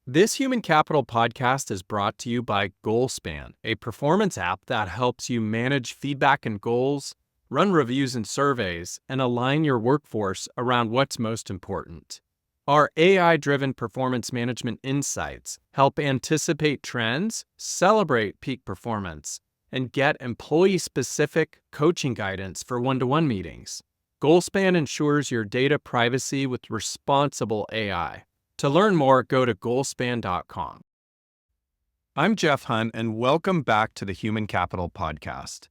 This Human Capital podcast is brought to you by GoalSpan, a performance app that helps you manage feedback and goals, run reviews and surveys, and align your workforce around what's most important. Our AI-driven performance management insights help anticipate trends, celebrate peak performance, and get employee-specific coaching guidance for one-to-one meetings. GoalSpan ensures your data privacy with responsible AI. To learn more, go to goalspan.com. I'm Jeff Hunt, and welcome back to the Human Capital Podcast.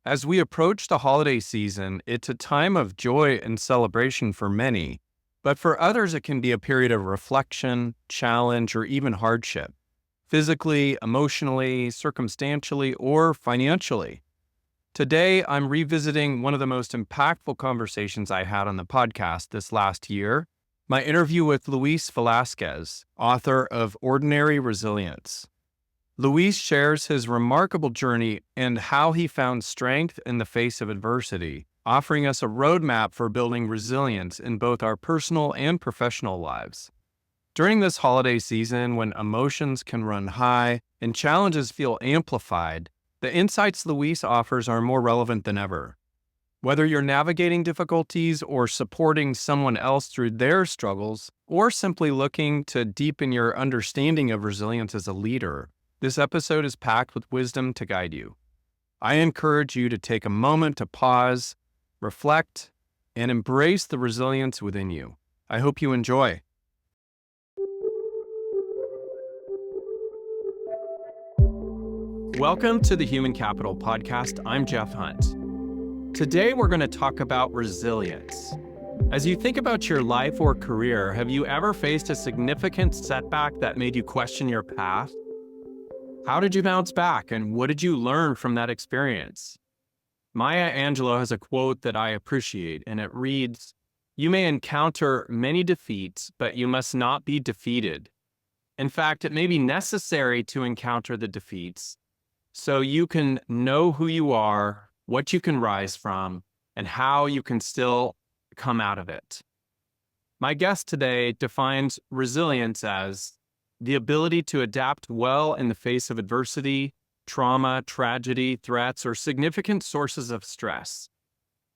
As we approach the holiday season, it's a time of joy and celebration for many, but for others it can be a period of reflection, challenge, or even hardship, physically, emotionally, circumstantially, or financially. Today, I'm revisiting one of the most impactful conversations I had on the podcast this last year, my interview with Luis Velasquez, author of Ordinary Resilience. Luis shares his remarkable journey and how he found strength in the face of adversity, offering us a roadmap for building resilience in both our personal and professional lives. During this holiday season, when emotions can run high and challenges feel amplified, the insights Luis offers are more relevant than ever. Whether you're navigating difficulties or supporting someone else through their struggles, or simply looking to deepen your understanding of resilience as a leader, this episode is packed with wisdom to guide you. I encourage you to take a moment to pause, reflect, and embrace the resilience within you. I hope you enjoy. Welcome to the Human Capital Podcast. I'm Jeff Hunt. Today, we're going to talk about resilience. As you think about your life or career, have you ever faced a significant setback that made you question your path? How did you bounce back, and what did you learn from that experience? Maya Angelou has a quote that I appreciate, and it reads, "You may encounter many defeats, but you must not be defeated. In fact, it may be necessary to encounter the defeats so you can know who you are, what you can rise from, and how you can still come out of it." My guest today defines resilience as the ability to adapt well in the face of adversity, trauma, tragedy, threats, or significant sources of stress.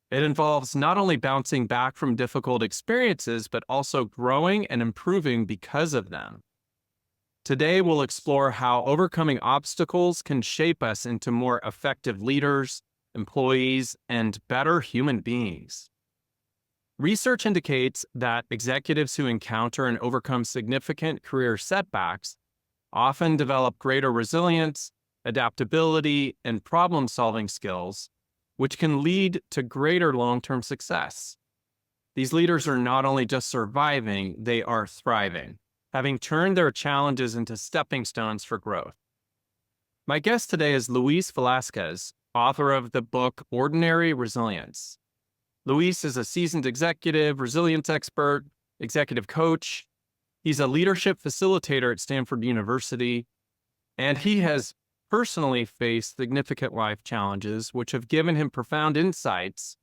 It involves not only bouncing back from difficult experiences, but also growing and improving because of them. Today, we'll explore how overcoming obstacles can shape us into more effective leaders, employees, and better human beings. Research indicates that executives who encounter and overcome significant career setbacks often develop greater resilience, adaptability, and problem-solving skills, which can lead to greater long-term success. These leaders are not only just surviving, they are thriving, having turned their challenges into stepping stones for growth. My guest today is Luis Velasquez, author of the book Ordinary Resilience. Luis is a seasoned executive, resilience expert, executive coach. He's a leadership facilitator at Stanford University, and he has personally faced significant life challenges, which have given him profound insights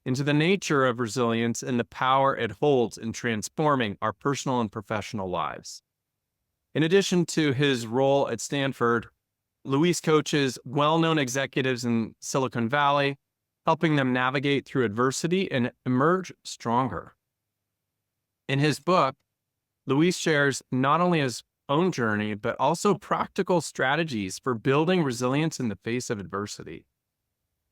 into the nature of resilience and the power it holds in transforming our personal and professional lives. In addition to his role at Stanford, Luis coaches well-known executives in Silicon Valley, helping them navigate through adversity and emerge stronger. In his book, Luis shares not only his own journey, but also practical strategies for building resilience in the face of adversity.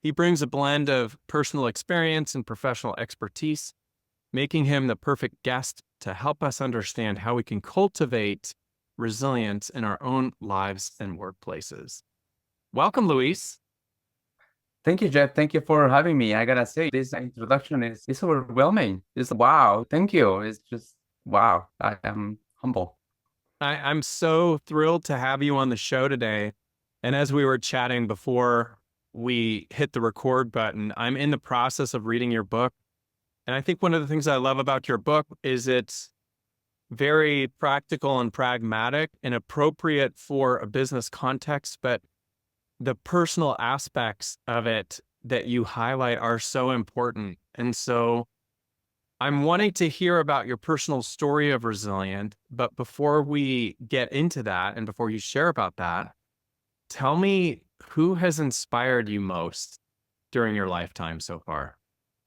He brings a blend of personal experience and professional expertise, making him the perfect guest to help us understand how we can cultivate resilience in our own lives and workplaces. Welcome, Luis. Thank you, Jeff. Thank you for having me. I gotta say, this introduction is overwhelming. It's wow. Thank you. It's just wow. I am humble. I'm so thrilled to have you on the show today. And as we were chatting before we hit the record button, I'm in the process of reading your book. And I think one of the things I love about your book is it's very practical and pragmatic and appropriate for a business context, but the personal aspects of it that you highlight are so important. And so I'm wanting to hear about your personal story of resilience, but before we get into that and before you share about that, tell me who has inspired you most during your lifetime so far?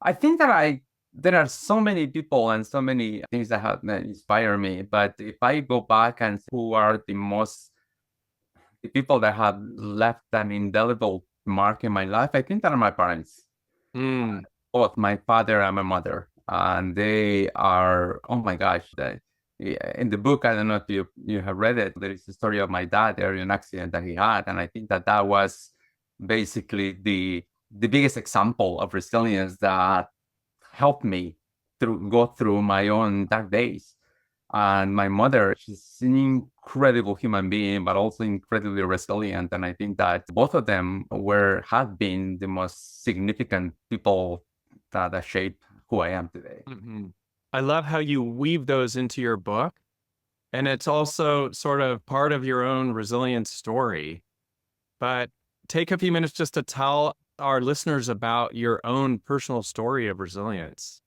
I think that there are so many people and so many things that have that inspire me. But if I go back and who are the people that have left an indelible mark in my life, I think that are my parents, Mm, both my father and my mother. And they are, oh my gosh, in the book, I don't know if you have read it, there is a story of my dad, there in an accident that he had. And I think that that was basically the biggest example of resilience that helped me go through my own dark days. And my mother, she's an incredible human being, but also incredibly resilient. And I think that both of them have been the most significant people that shape who I am today. mhm. I love how you weave those into your book. And it's also sort of part of your own resilience story. But take a few minutes just to tell our listeners about your own personal story of resilience.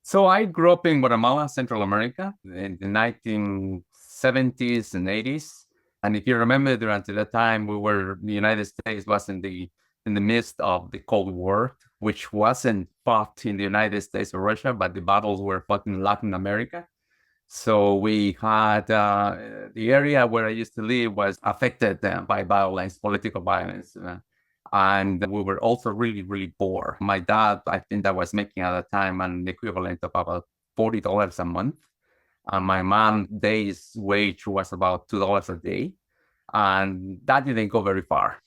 So I grew up in Guatemala, Central America, in the 1970s and 80s. And if you remember, during that time, the United States was in the midst of the Cold War, which wasn't fought in the United States or Russia, but the battles were fought in Latin America. So we had the area where I used to live was affected by violence, political violence. And we were also really, really poor. My dad, I think that was making at the time an equivalent of about $40 a month. And my mom's day's wage was about $2 a day. And that didn't go very far.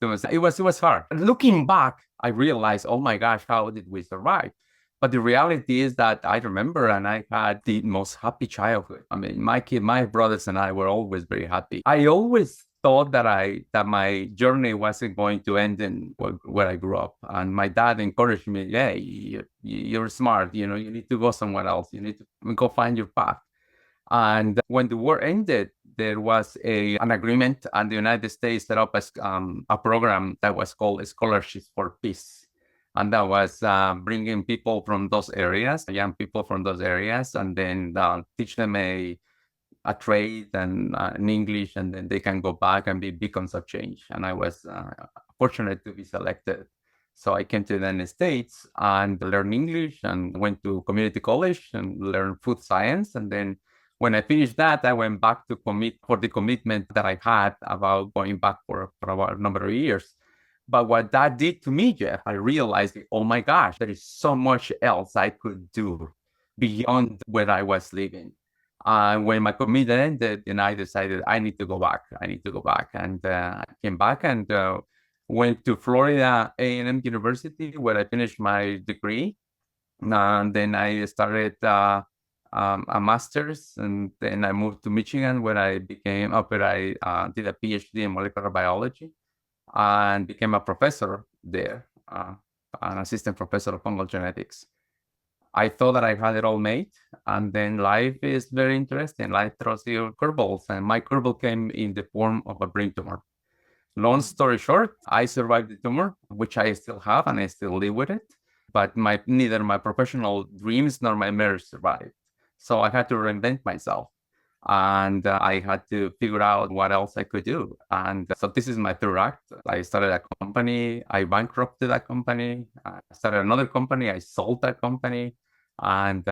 It was hard. Looking back, I realized, oh my gosh, how did we survive? But the reality is that I remember and I had the most happy childhood. I mean, my brothers and I were always very happy. I always thought that my journey wasn't going to end in where I grew up. And my dad encouraged me, yeah, you're smart, you need to go somewhere else. You need to go find your path. And when the war ended, there was an agreement, and the United States set up a program that was called Scholarships for Peace. And that was bringing people from those areas, young people from those areas, and then teach them a trade and in English, and then they can go back and be beacons of change. And I was fortunate to be selected. So I came to the United States and learned English and went to community college and learned food science. And then when I finished that, I went back to commit for the commitment that I had about going back for about a number of years. But what that did to me, Jeff, I realized, oh my gosh, there is so much else I could do beyond where I was living. When my commitment ended, and I decided I need to go back. I need to go back, and I came back and went to Florida A&M University, where I finished my degree. And then I started a master's, and then I moved to Michigan, where I did a PhD in molecular biology and became a professor there, an assistant professor of fungal genetics. I thought that I had it all made, and then life is very interesting. Life throws you curveballs, and my curveball came in the form of a brain tumor. Long story short, I survived the tumor, which I still have, and I still live with it. But neither my professional dreams nor my marriage survived. So I had to reinvent myself. And I had to figure out what else I could do. And so this is my third act. I started a company. I bankrupted that company. I started another company. I sold that company. And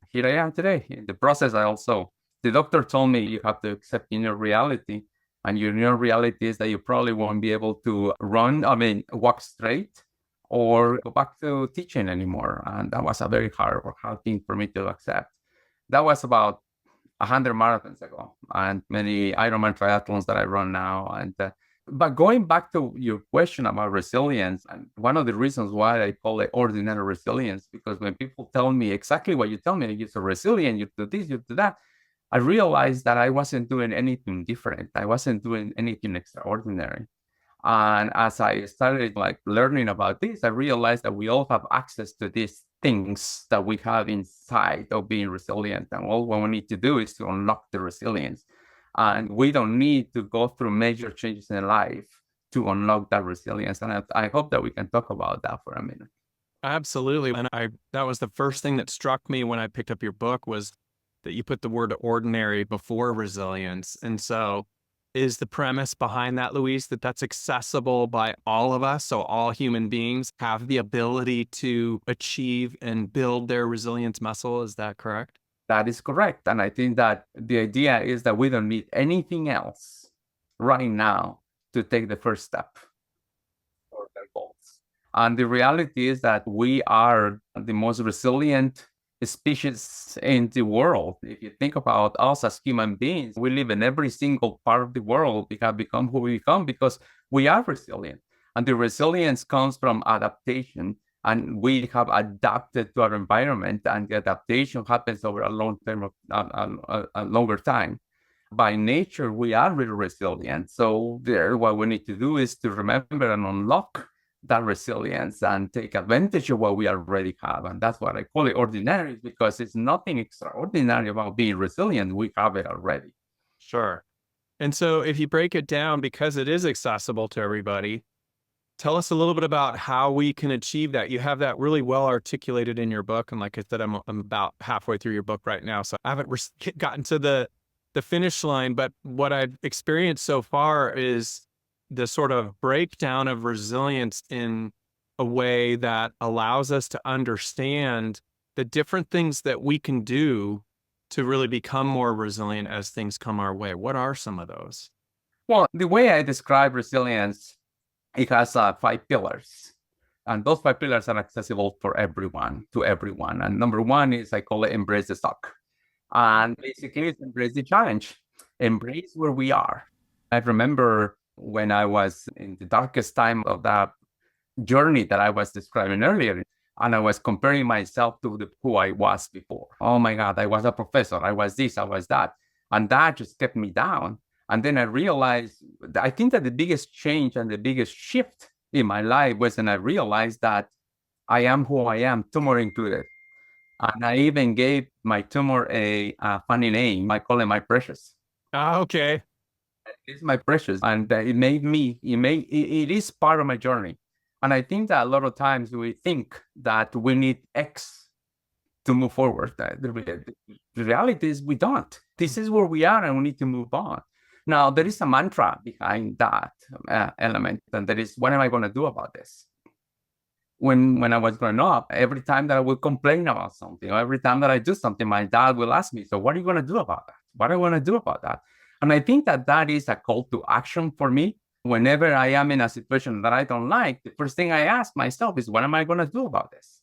here I am today. In the process, the doctor told me you have to accept your reality. And your new reality is that you probably won't be able to walk straight or go back to teaching anymore. And that was a very hard thing for me to accept. That was about 100 marathons ago and many Ironman triathlons that I run now. But going back to your question about resilience, and one of the reasons why I call it ordinary resilience, because when people tell me exactly what you tell me, you're so resilient, you do this, you do that, I realized that I wasn't doing anything different. I wasn't doing anything extraordinary. And as I started learning about this, I realized that we all have access to these things that we have inside of being resilient. And all what we need to do is to unlock the resilience. And we don't need to go through major changes in life to unlock that resilience. And I hope that we can talk about that for a minute. Absolutely. And that was the first thing that struck me when I picked up your book was that you put the word ordinary before resilience. And so is the premise behind that, Luis, that that's accessible by all of us? So all human beings have the ability to achieve and build their resilience muscle. Is that correct? That is correct. And I think that the idea is that we don't need anything else right now to take the first step for their goals. And the reality is that we are the most resilient species in the world. If you think about us as human beings, we live in every single part of the world. We have become who we become because we are resilient. And the resilience comes from adaptation. And we have adapted to our environment, and the adaptation happens over a long term, a longer time. By nature, we are really resilient. So there, what we need to do is to remember and unlock that resilience and take advantage of what we already have. And that's what I call it ordinary, because it's nothing extraordinary about being resilient. We have it already. Sure. And so if you break it down, because it is accessible to everybody, tell us a little bit about how we can achieve that. You have that really well articulated in your book. And like I said, I'm about halfway through your book right now. So I haven't gotten to the finish line, but what I've experienced so far is the sort of breakdown of resilience in a way that allows us to understand the different things that we can do to really become more resilient as things come our way. What are some of those? Well, the way I describe resilience, it has 5 pillars. And those 5 pillars are accessible for everyone, to everyone. And number one is, I call it embrace the suck. And basically, it's embrace the challenge, embrace where we are. I remember when I was in the darkest time of that journey that I was describing earlier, and I was comparing myself to who I was before. Oh my God, I was a professor. I was this, I was that. And that just kept me down. And then I realized, I think that the biggest change and the biggest shift in my life was when I realized that I am who I am, tumor included. And I even gave my tumor a funny name. I call it my precious. Ah, okay. It's my precious, and it is part of my journey. And I think that a lot of times we think that we need X to move forward. The reality is we don't. This is where we are, and we need to move on. Now, there is a mantra behind that element, and that is, what am I going to do about this? When I was growing up, every time that I would complain about something, or every time that I do something, my dad will ask me, so what are you going to do about that? What are you going to do about that? And I think that that is a call to action for me. Whenever I am in a situation that I don't like, the first thing I ask myself is, what am I going to do about this?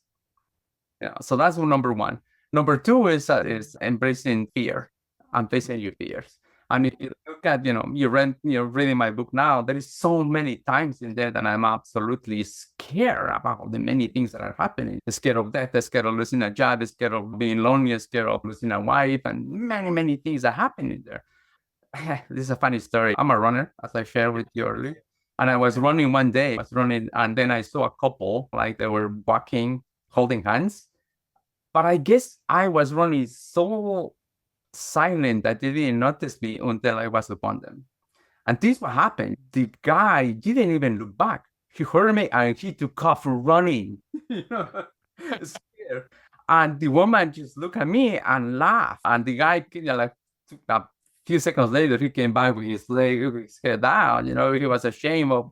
Yeah, so that's number one. Number two is embracing fear and facing your fears. And if you look at, you're reading my book now, there is so many times in there that I'm absolutely scared about the many things that are happening. Scared of death, scared of losing a job, scared of being lonely, scared of losing a wife, and many, many things are happening there. This is a funny story. I'm a runner, as I shared with you earlier. And I was running one day, and then I saw a couple, like they were walking, holding hands. But I guess I was running so silent that they didn't notice me until I was upon them. And this what happened. The guy didn't even look back. He heard me and he took off running. Scared. And the woman just looked at me and laughed. And the guy, like, a few seconds later, he came back with his leg, his head down. He was ashamed of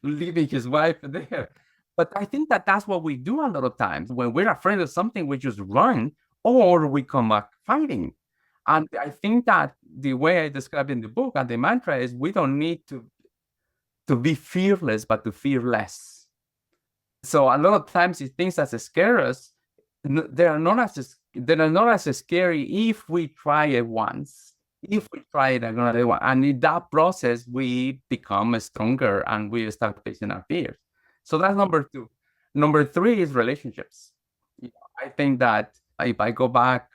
leaving his wife there. But I think that that's what we do a lot of times. When we're afraid of something, we just run, or we come back fighting. And I think that the way I describe in the book and the mantra is, we don't need to be fearless, but to fear less. So a lot of times the things that scare us, they are not as scary if we try it once. If we try it another one, and in that process, we become stronger and we start facing our fears. So that's number two. Number three is relationships. I think that if I go back,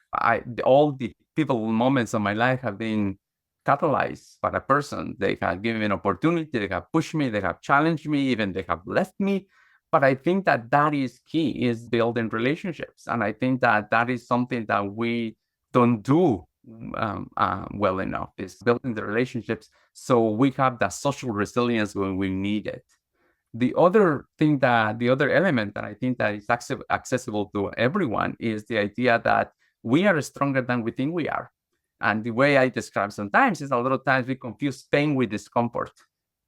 all the pivotal moments of my life have been catalyzed by a person. They have given me an opportunity, they have pushed me, they have challenged me, even they have left me. But I think that that is key, is building relationships. And I think that that is something that we don't do well enough, is building the relationships so we have that social resilience when we need it. The other thing the other element that I think that is accessible to everyone is the idea that we are stronger than we think we are. And the way I describe sometimes is a lot of times we confuse pain with discomfort.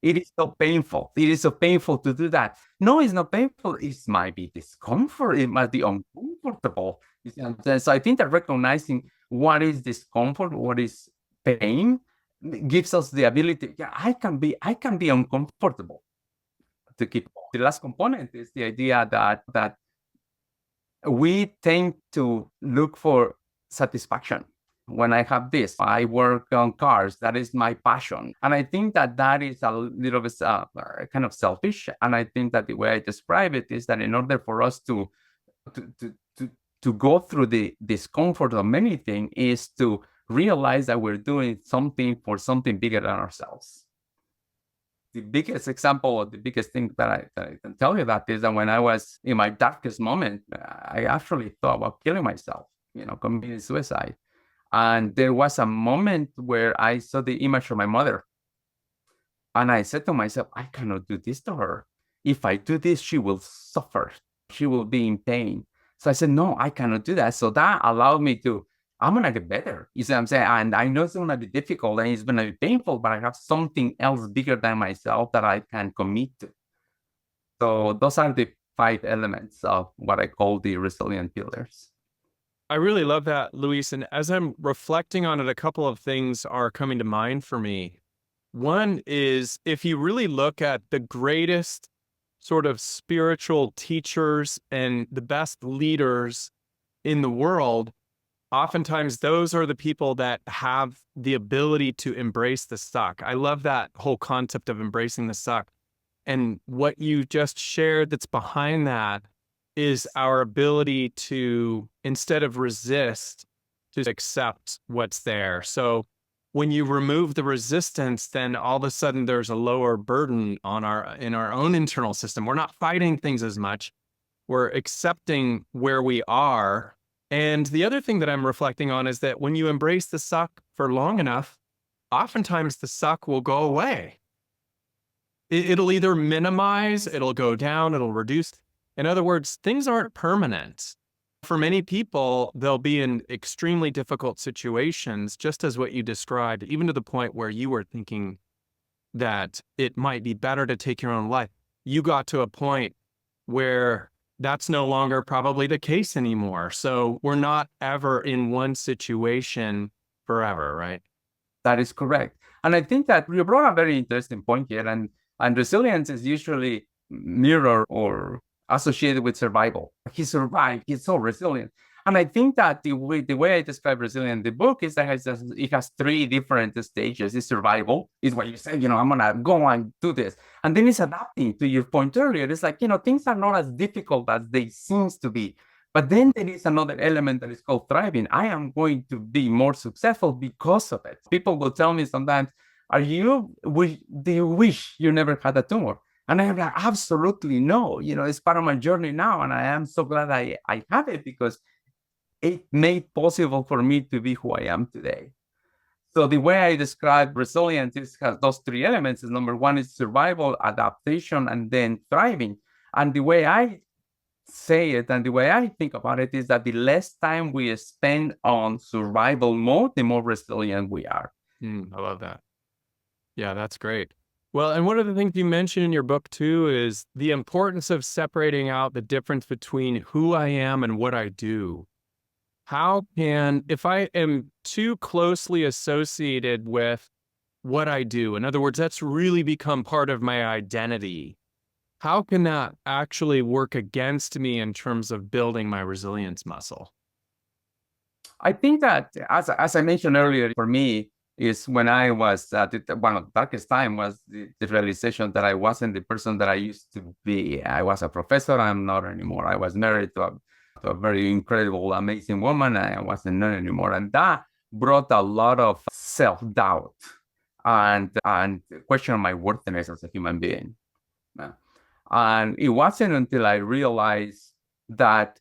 It is so painful. It is so painful to do that. No, it's not painful. It might be discomfort. It might be uncomfortable. So I think that recognizing what is discomfort, what is pain, gives us the ability. Yeah, I can be uncomfortable to keep. The last component is the idea that we tend to look for satisfaction. When I have this, I work on cars. That is my passion. And I think that is a little bit kind of selfish. And I think that the way I describe it is that in order for us to, to, to, to go through the discomfort of anything is to realize that we're doing something for something bigger than ourselves. The biggest example, or the biggest thing that I can tell you that is that when I was in my darkest moment, I actually thought about killing myself, committing suicide. And there was a moment where I saw the image of my mother. And I said to myself, I cannot do this to her. If I do this, she will suffer. She will be in pain. So I said, no, I cannot do that. So that allowed me to, I'm going to get better. You see what I'm saying? And I know it's going to be difficult and it's going to be painful, but I have something else bigger than myself that I can commit to. So those are the 5 elements of what I call the resilient pillars. I really love that, Luis. And as I'm reflecting on it, a couple of things are coming to mind for me. One is if you really look at the greatest sort of spiritual teachers and the best leaders in the world, oftentimes those are the people that have the ability to embrace the suck. I love that whole concept of embracing the suck. And what you just shared that's behind that is our ability to, instead of resist, to accept what's there. So when you remove the resistance, then all of a sudden there's a lower burden on in our own internal system. We're not fighting things as much. We're accepting where we are. And the other thing that I'm reflecting on is that when you embrace the suck for long enough, oftentimes the suck will go away. It'll either minimize, it'll go down, it'll reduce. In other words, things aren't permanent. For many people, they'll be in extremely difficult situations, just as what you described, even to the point where you were thinking that it might be better to take your own life. You got to a point where that's no longer probably the case anymore. So we're not ever in one situation forever, right? That is correct. And I think that you brought a very interesting point here. And resilience is usually mirror or associated with survival. He survived. He's so resilient. And I think that the way I describe resilience in the book is that it has 3 different stages. It's survival, is what you say, I'm going to go and do this. And then it's adapting, to your point earlier. It's like, things are not as difficult as they seem to be. But then there is another element that is called thriving. I am going to be more successful because of it. People will tell me sometimes, do you wish you never had a tumor? And I'm like, absolutely no. It's part of my journey now. And I am so glad I have it because it made possible for me to be who I am today. So the way I describe resilience has those 3 elements. Is number 1 is survival, adaptation, and then thriving. And the way I say it and the way I think about it is that the less time we spend on survival mode, the more resilient we are. I love that. Yeah, that's great. Well, and one of the things you mentioned in your book too is the importance of separating out the difference between who I am and what I do. If I am too closely associated with what I do, in other words, that's really become part of my identity, how can that actually work against me in terms of building my resilience muscle? I think that, as I mentioned earlier, for me, is when I was one of the darkest time was the realization that I wasn't the person that I used to be. I was a professor. I'm not anymore. I was married to a very incredible, amazing woman. I wasn't not anymore. And that brought a lot of self-doubt and question my worthiness as a human being. And it wasn't until I realized that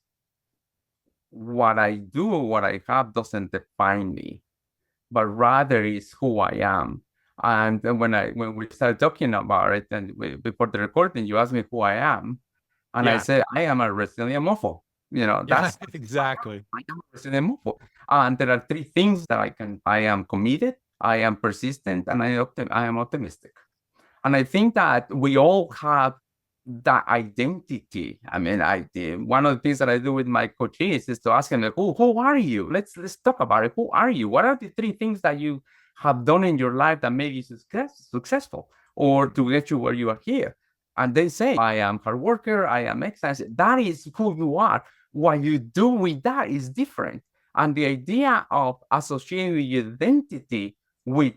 what I do, what I have doesn't define me, but rather is who I am. And then when we started talking about it, and before the recording, you asked me who I am, and I Yeah. said I am a resilient mofo. Yeah, That's exactly. I am a resilient mofo. And there are three things that I can. I am committed, I am persistent, and I am optimistic. And I think that we all have that identity. I mean, one of the things that I do with my coaches is to ask them, like, who are you? Let's talk about it. Who are you? What are the three things that you have done in your life that made you successful or to get you where you are here? And they say, I am hard worker, I am excellent. That is who you are. What you do with that is different. And the idea of associating your identity with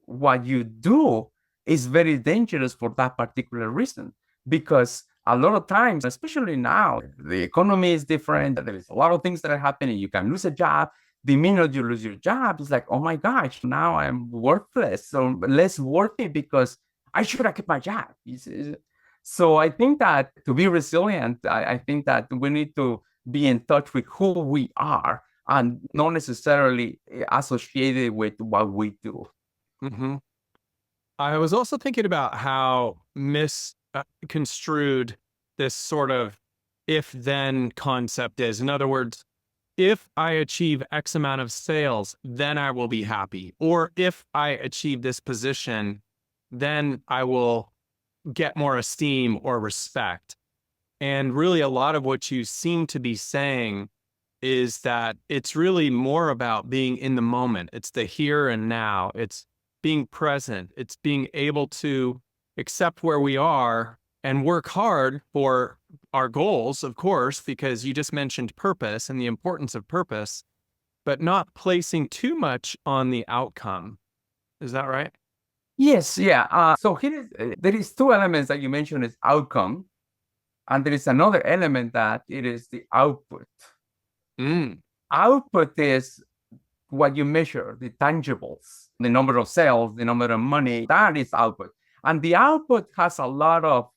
what you do is very dangerous for that particular reason. Because a lot of times, especially now, the economy is different. There is a lot of things that are happening. You can lose a job. The minute you lose your job, it's like, oh my gosh, now I'm worthless or less worthy because I should have kept my job. So I think that to be resilient, I think that we need to be in touch with who we are and not necessarily associated with what we do. Hmm. I was also thinking about how misconstrued this sort of if then concept is. In other words, if I achieve X amount of sales, then I will be happy. Or if I achieve this position, then I will get more esteem or respect. And really, a lot of what you seem to be saying is that it's really more about being in the moment. It's the here and now. It's being present. It's being able to accept where we are and work hard for our goals, of course, because you just mentioned purpose and the importance of purpose, but not placing too much on the outcome. Is that right? Yes, yeah. So here is there is two elements that you mentioned is outcome, and there is another element that it is the output. Mm, Output is what you measure, the tangibles, the number of sales, the number of money. That is output, and the output has a lot of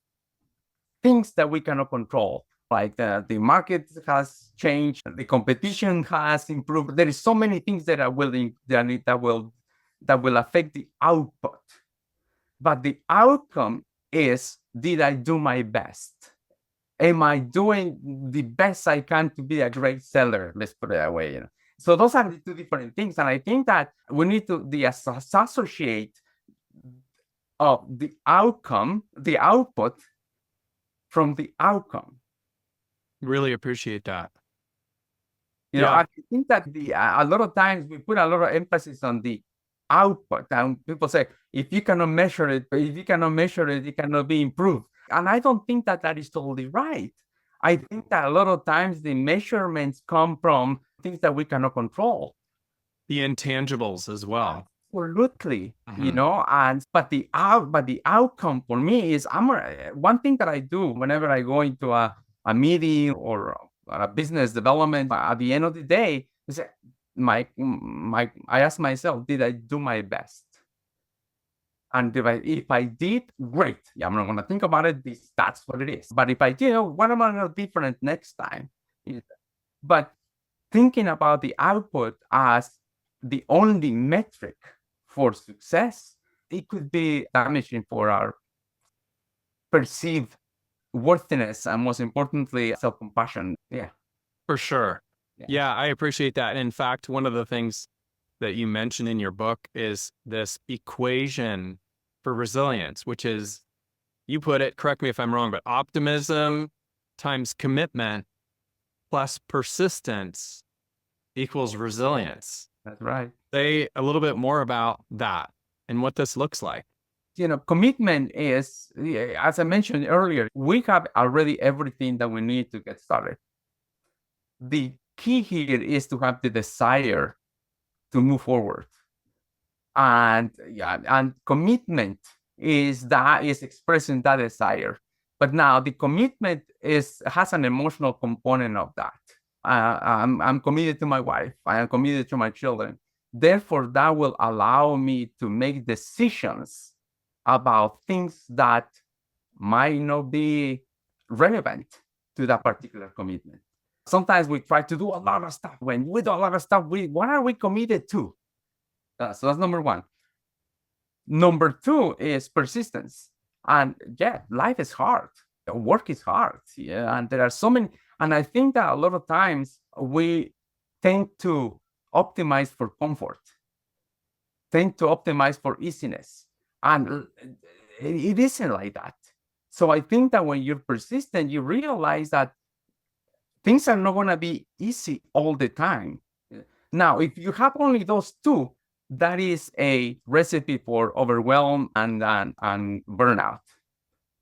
things that we cannot control. Like the market has changed, the competition has improved. There is so many things that are willing that will affect the output. But the outcome is, did I do my best? Am I doing the best I can to be a great seller? Let's put it that way. So those are the two different things. And I think that we need to disassociate of the outcome, the output from the outcome. really appreciate that. I Yeah. think that a lot of times we put a lot of emphasis on the output, and people say if you cannot measure it, it cannot be improved. And I don't think that that is totally right. I think that a lot of times the measurements come from things that we cannot control. The intangibles as well. Absolutely, Mhm. and but the outcome for me is one thing that I do whenever I go into a meeting or a business development. At the end of the day, is I ask myself, did I do my best? And if I did, great. Yeah, I'm not gonna think about it. That's what it is. But if I did, what am I gonna do different next time? But thinking about the output as the only metric for success, it could be damaging for our perceived worthiness and most importantly, self-compassion. Yeah. For sure. Yeah. Yeah, I appreciate that. And in fact, one of the things that you mention in your book is this equation for resilience, which is, you put it, correct me if I'm wrong, but optimism times commitment plus persistence equals resilience. That's right. Say a little bit more about that and what this looks like. Commitment is, as I mentioned earlier, we have already everything that we need to get started. The key here is to have the desire to move forward. And yeah, and commitment is expressing that desire. But now the commitment has an emotional component of that. I'm committed to my wife. I am committed to my children. Therefore, that will allow me to make decisions about things that might not be relevant to that particular commitment. Sometimes we try to do a lot of stuff. When we do a lot of stuff, what are we committed to? So that's number one. Number two is persistence. And yeah, life is hard. Work is hard. Yeah. And there are so many. And I think that a lot of times we tend to optimize for comfort, tend to optimize for easiness. And it isn't like that. So I think that when you're persistent, you realize that things are not going to be easy all the time. Now, if you have only those two, that is a recipe for overwhelm and burnout.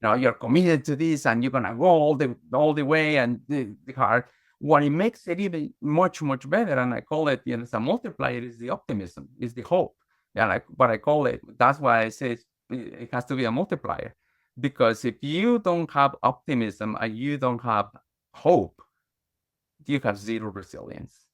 You're committed to this and you're gonna go all the way and the hard. What it makes it even much better, and I call it, as a multiplier, is the optimism, is the hope. Yeah, like what I call it. That's why I say it has to be a multiplier, because if you don't have optimism and you don't have hope, you have zero resilience,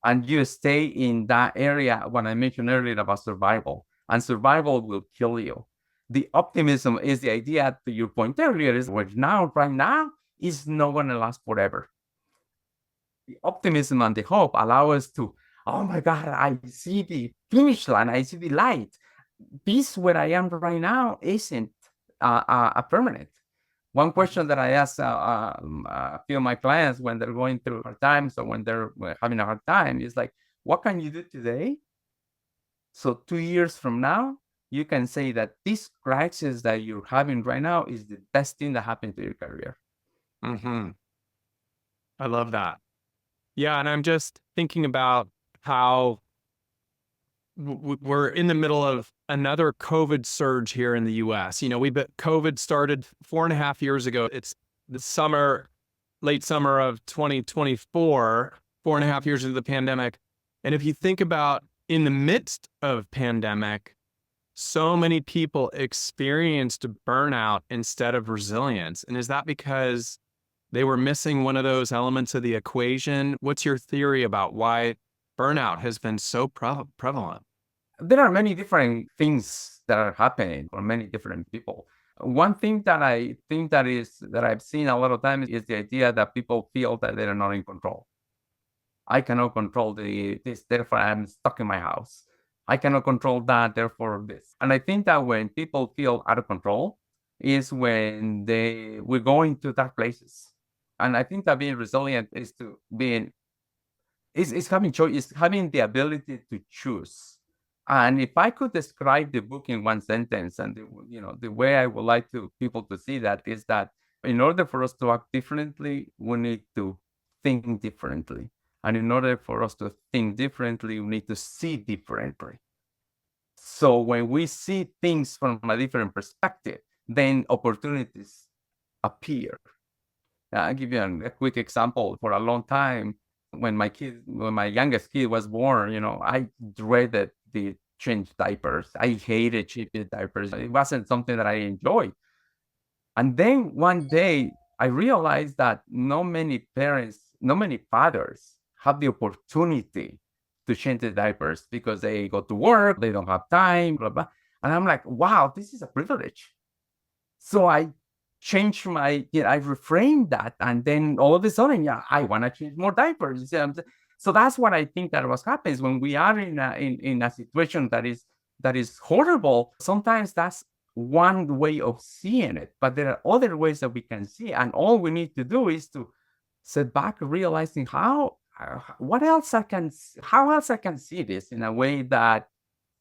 and you stay in that area. What I mentioned earlier about survival, and survival will kill you. The optimism is the idea, to your point earlier, is what now, right now, is not going to last forever. The optimism and the hope allow us to, oh my God, I see the finish line, I see the light. This where I am right now isn't a permanent. One question that I ask a few of my clients when they're going through hard times or when they're having a hard time is like, what can you do today? So 2 years from now, you can say that this crisis that you're having right now is the best thing that happened to your career. Mm-hmm. I love that. Yeah, and I'm just thinking about how we're in the middle of another COVID surge here in the US. COVID started 4.5 years ago. It's the summer, late summer of 2024, 4.5 years into the pandemic. And if you think about in the midst of pandemic, so many people experienced burnout instead of resilience. And is that because they were missing one of those elements of the equation? What's your theory about why burnout has been so prevalent? There are many different things that are happening for many different people. One thing that I think that I've seen a lot of times is the idea that people feel that they're not in control. I cannot control this, therefore I'm stuck in my house. I cannot control that, therefore this. And I think that when people feel out of control is when we're going to dark places. And I think that being resilient is to being is having choice, is having the ability to choose. And if I could describe the book in one sentence, and the way I would like to people to see that is that in order for us to act differently, we need to think differently. And in order for us to think differently, we need to see differently. So when we see things from a different perspective, then opportunities appear. I'll give you a quick example. For a long time, when my youngest kid was born, I dreaded the change diapers. I hated changing diapers. It wasn't something that I enjoyed. And then one day, I realized that not many parents, not many fathers have the opportunity to change the diapers because they go to work, they don't have time, blah, blah. And I'm like, wow, this is a privilege. So I changed I reframed that. And then all of a sudden, yeah, I want to change more diapers. So that's what I think that was happens when we are in a situation that is horrible. Sometimes that's one way of seeing it, but there are other ways that we can see. And all we need to do is to sit back, realizing how else I can see this in a way that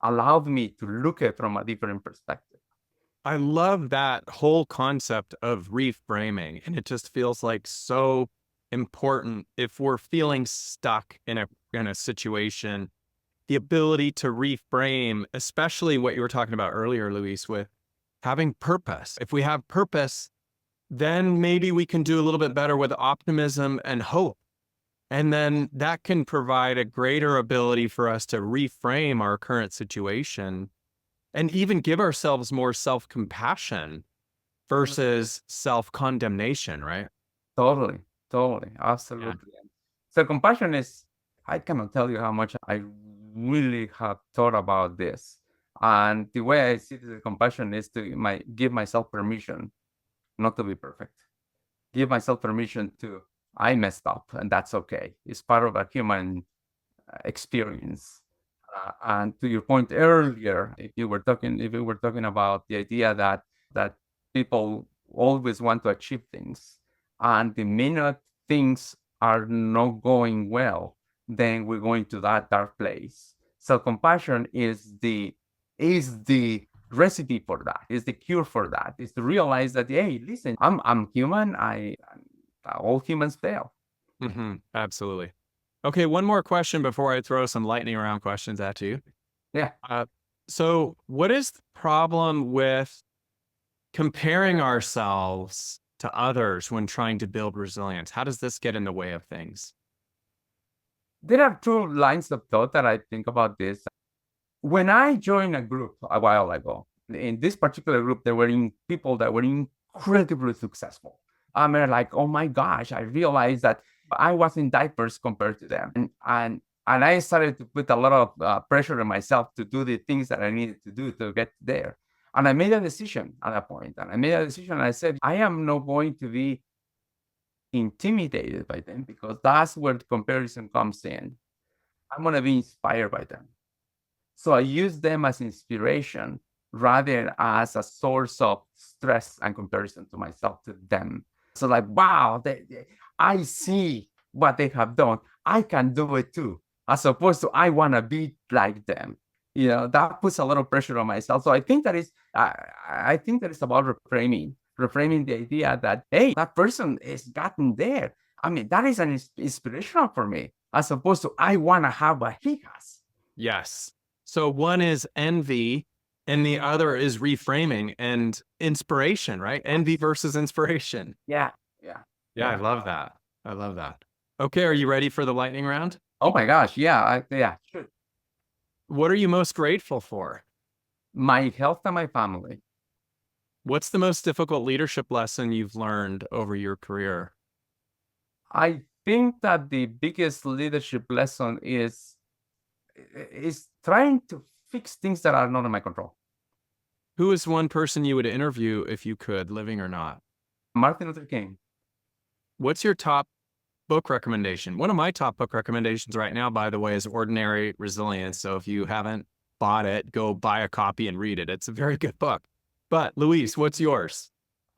allowed me to look at it from a different perspective. I love that whole concept of reframing. And it just feels like so important if we're feeling stuck in a situation, the ability to reframe, especially what you were talking about earlier, Luis, with having purpose. If we have purpose, then maybe we can do a little bit better with optimism and hope. And then that can provide a greater ability for us to reframe our current situation and even give ourselves more self-compassion versus self-condemnation, right? Totally, totally, Yeah. absolutely. So compassion is, I cannot tell you how much I really have thought about this. And the way I see the compassion is to give myself permission not to be perfect. Give myself permission to, I messed up and that's okay. It's part of a human experience. And to your point earlier, if you were talking about the idea that people always want to achieve things, and the minute things are not going well, then we're going to that dark place. Self-compassion is the recipe for that, is the cure for that, is to realize that, hey, listen, I'm human. All humans fail. Absolutely. Okay, one more question before I throw some lightning round questions at you. Yeah. So, what is the problem with comparing ourselves to others when trying to build resilience? How does this get in the way of things? There are two lines of thought that I think about this. When I joined a group a while ago, in this particular group, there were people that were incredibly successful. I mean, like, oh my gosh, I realized that I was in diapers compared to them. And I started to put a lot of pressure on myself to do the things that I needed to do to get there. And I made a decision at that point. And I made a decision. And I said, I am not going to be intimidated by them, because that's where the comparison comes in. I'm going to be inspired by them. So I use them as inspiration rather as a source of stress and comparison to myself, to them. So like, wow, I see what they have done. I can do it too, as opposed to I want to be like them. That puts a lot of pressure on myself. So I think I think that it's about reframing the idea that, hey, that person is gotten there. I mean, that is an inspirational for me, as opposed to I want to have what he has. Yes. So one is envy and the other is reframing and inspiration, right? Envy versus inspiration. Yeah. Yeah. Yeah, I love that. I love that. Okay, are you ready for the lightning round? Oh my gosh. Yeah. Yeah. Sure. What are you most grateful for? My health and my family. What's the most difficult leadership lesson you've learned over your career? I think that the biggest leadership lesson is trying to fix things that are not in my control. Who is one person you would interview if you could, living or not? Martin Luther King. What's your top book recommendation? One of my top book recommendations right now, by the way, is Ordinary Resilience. So if you haven't bought it, go buy a copy and read it. It's a very good book. But Luis, what's yours?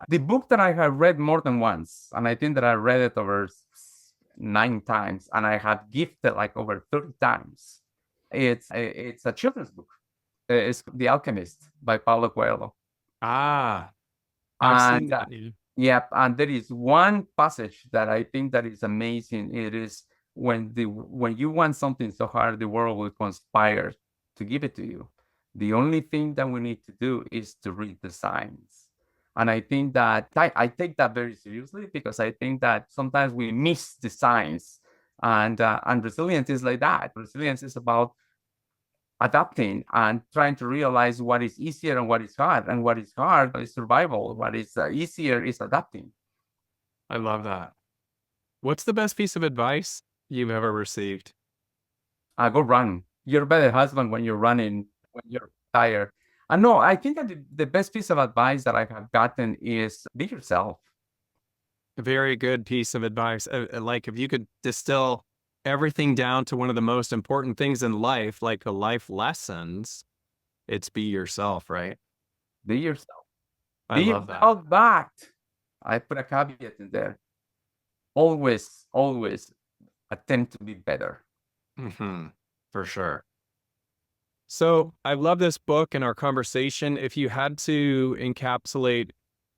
The book that I have read more than once, and I think that I read it over 9 times, and I have gifted like over 30 times. It's a children's book. It's The Alchemist by Paulo Coelho. Ah, I've seen And that. yep, and there is one passage that I think that is amazing. It is when you want something so hard, the world will conspire to give it to you. The only thing that we need to do is to read the signs. And I think that I take that very seriously, because I think that sometimes we miss the signs. And resilience is like that. Resilience is about adapting and trying to realize what is easier and what is hard. And what is hard is survival. What is easier is adapting. I love that. What's the best piece of advice you've ever received? Go run. You're a better husband when you're running, when you're tired. And no, I think that the best piece of advice that I have gotten is be yourself. A very good piece of advice. Like if you could distill everything down to one of the most important things in life, like the life lessons, it's be yourself, right? Be yourself. I Be love that. yourself, but I put a caveat in there. Always, always attempt to be better. For sure. So I love this book and our conversation. If you had to encapsulate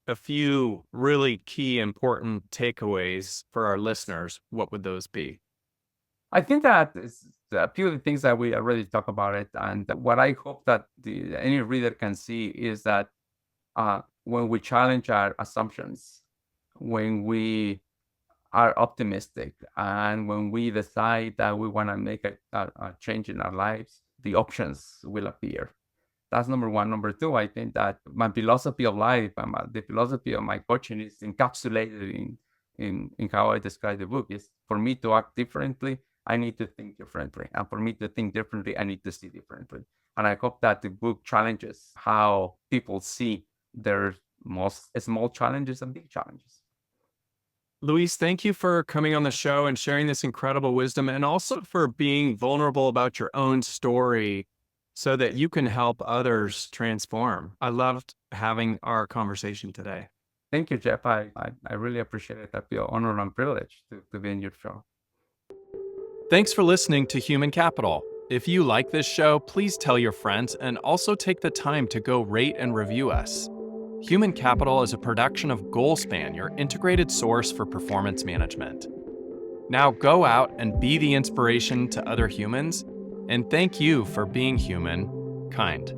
a few really key important takeaways for our listeners, what would those be? I think that is a few of the things that we already talked about it. And what I hope that any reader can see is that when we challenge our assumptions, when we are optimistic, and when we decide that we want to make a change in our lives, the options will appear. That's number one. Number two, I think that my philosophy of life, the philosophy of my coaching is encapsulated in how I describe the book. Is for me to act differently, I need to think differently. And for me to think differently, I need to see differently. And I hope that the book challenges how people see their most small challenges and big challenges. Luis, thank you for coming on the show and sharing this incredible wisdom, and also for being vulnerable about your own story so that you can help others transform. I loved having our conversation today. Thank you, Jeff. I really appreciate it. I feel honored and privileged to be in your show. Thanks for listening to Human Capital. If you like this show, please tell your friends and also take the time to go rate and review us. Human Capital is a production of GoalSpan, your integrated source for performance management. Now go out and be the inspiration to other humans, and thank you for being human, kind.